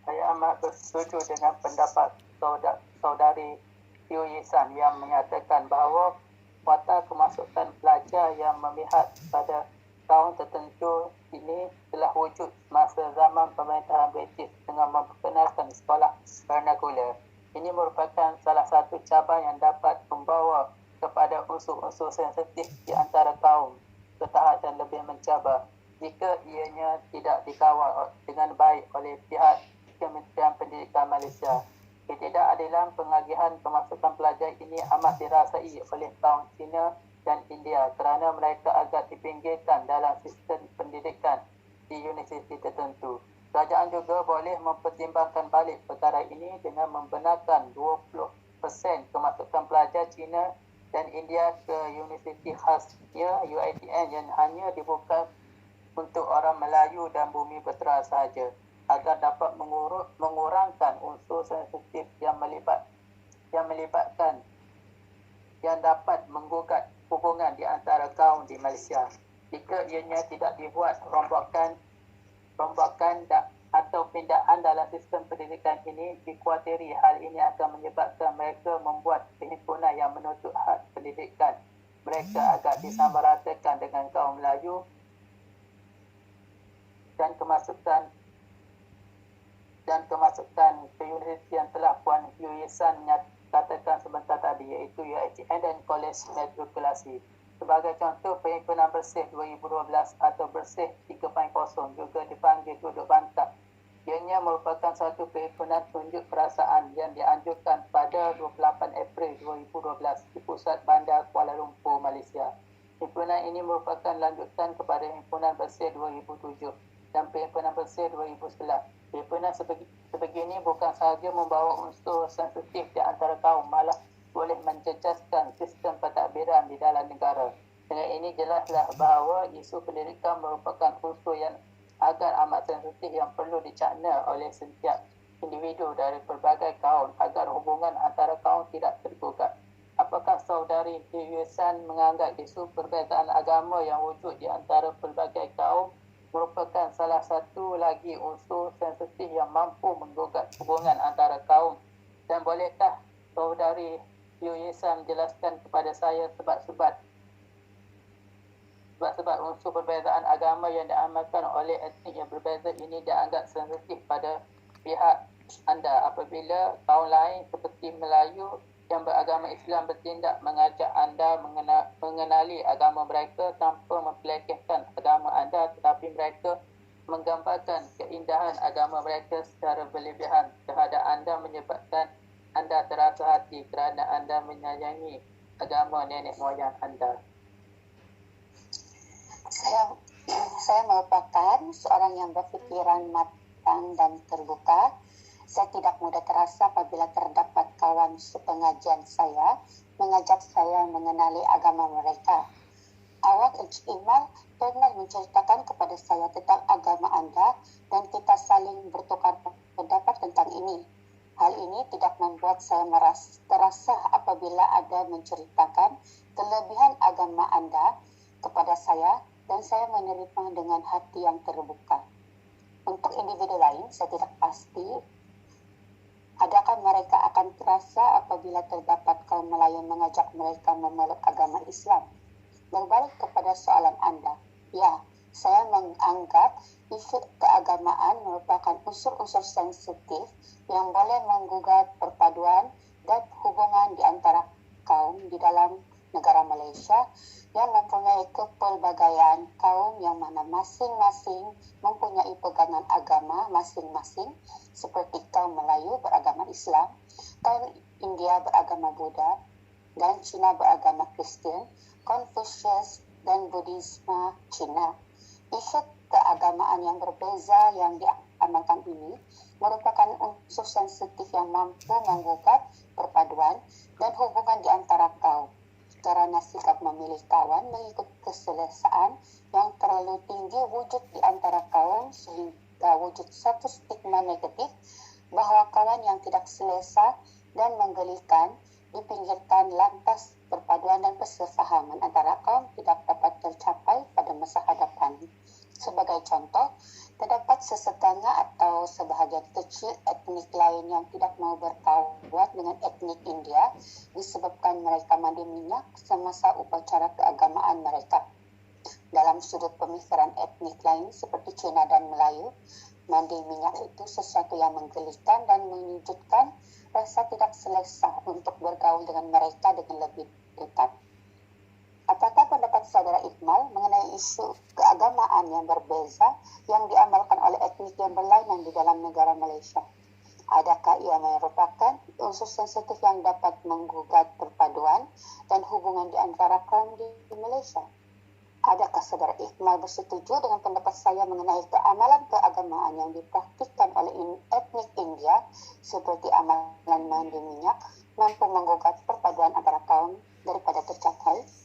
Saya amat bersetuju dengan pendapat saudari Teo Yesan yang menyatakan bahawa kuota kemasukan pelajar yang memihak pada kaum tertentu ini telah wujud masa zaman pemerintahan British dengan memperkenalkan sekolah vernakula. Ini merupakan salah satu cabaran yang dapat membawa kepada unsur-unsur sensitif di antara kaum ke tahap yang lebih mencabar jika ianya tidak dikawal dengan baik oleh pihak Kementerian Pendidikan Malaysia. Ketidakadilan pengagihan pemasukan pelajar ini amat dirasai oleh kaum Cina dan India kerana mereka agak dipinggirkan dalam sistem pendidikan di universiti tertentu. Kerajaan juga boleh mempertimbangkan balik perkara ini dengan membenarkan 20% kemasukan pelajar Cina dan India ke universiti khasnya UiTM yang hanya dibuka untuk orang Melayu dan bumi betera sahaja, agar dapat mengurangkan unsur sensitif yang melibatkan yang dapat menggugat hubungan di antara kaum di Malaysia. Jika ianya tidak dibuat rombakan atau pindaan dalam sistem pendidikan ini, dikuatiri hal ini akan menyebabkan mereka membuat perhimpunan yang menuntut hak pendidikan mereka agak disamaratakan dengan kaum Melayu dan kemasukan ke universiti yang telah Puan Yuyesan katakan sebentar tadi, iaitu UiTM dan Kolej Matrikulasi. Sebagai contoh, Perhimpunan Bersih 2012 atau Bersih 3.0 juga dipanggil duduk bantah. Ianya merupakan satu perhimpunan tunjuk perasaan yang dianjurkan pada 28 April 2012 di Pusat Bandar Kuala Lumpur, Malaysia. Himpunan ini merupakan lanjutan kepada Himpunan Bersih 2007 dan Perhimpunan Bersih 2011. Perhimpunan sebegini bukan sahaja membawa unsur sensitif di antara kaum, malah boleh mencecaskan sistem pentadbiran di dalam negara. Dengan ini jelaslah bahawa isu pendidikan merupakan unsur yang agak amat sensitif yang perlu dicakna oleh setiap individu dari pelbagai kaum agar hubungan antara kaum tidak tergugat. Apakah saudari Teo Yesan menganggap isu perbezaan agama yang wujud di antara pelbagai kaum merupakan salah satu lagi unsur sensitif yang mampu menggugat hubungan antara kaum? Dan bolehkah saudari Teo Yesan menjelaskan kepada saya sebab-sebab unsur perbezaan agama yang diamalkan oleh etnik yang berbeza ini dianggap sensitif pada pihak anda apabila kaum lain seperti Melayu yang beragama Islam bertindak mengajak anda mengenali agama mereka tanpa mempelekehkan agama anda, tetapi mereka menggambarkan keindahan agama mereka secara berlebihan terhadap anda menyebabkan anda terasa hati kerana anda menyayangi agama nenek moyang anda. Saya merupakan seorang yang berfikiran matang dan terbuka. Saya tidak mudah terasa apabila terdapat kawan sepengajian saya mengajak saya mengenali agama mereka. Awak Iqmal pernah menceritakan kepada saya tentang agama anda dan kita saling bertukar pendapat tentang ini. Hal ini tidak membuat saya terasa apabila ada menceritakan kelebihan agama anda kepada saya dan saya menerima dengan hati yang terbuka. Untuk individu lain, saya tidak pasti adakah mereka akan terasa apabila terdapat kaum Melayu mengajak mereka memeluk agama Islam. Berbalik kepada soalan anda, ya, saya menganggap isu keagamaan merupakan unsur-unsur sensitif yang boleh menggugat perpaduan dan hubungan di antara kaum di dalam negara Malaysia yang mempunyai kepelbagaian kaum yang mana masing-masing mempunyai pegangan agama masing-masing seperti kaum Melayu beragama Islam, kaum India beragama Buddha dan Cina beragama Kristian, Confucius dan Buddhisme Cina. Isu keagamaan yang berbeza yang diamalkan ini merupakan unsur sensitif yang mampu menggugat perpaduan dan hubungan di antara kaum. Kerana sikap memilih kawan mengikut keselesaan yang terlalu tinggi wujud di antara kaum sehingga wujud satu stigma negatif bahawa kawan yang tidak selesa dan menggelikan dipinggirkan, lantas perpaduan dan persefahaman antara kaum tidak dapat tercapai pada masa hadapan. Sebagai contoh, Terdapat sesetengah atau sebahagian kecil etnik lain yang tidak mau berkawan dengan etnik India disebabkan mereka mandi minyak semasa upacara keagamaan mereka. Dalam sudut pemikiran etnik lain seperti Cina dan Melayu, mandi minyak itu sesuatu yang menggelikan dan menyejukkan, rasa tidak selesa untuk bergaul dengan mereka dengan lebih dekat. Apakah pendapat saudara Iqmal mengenai isu keagamaan yang berbeza yang diamalkan oleh etnik yang berlainan di dalam negara Malaysia? Adakah ia merupakan unsur sensitif yang dapat menggugat perpaduan dan hubungan di antara kaum di Malaysia? Adakah saudara Iqmal bersetuju dengan pendapat saya mengenai keamalan keagamaan yang dipraktikkan oleh etnik India seperti amalan mandi minyak mampu menggugat perpaduan antara kaum daripada tercapai?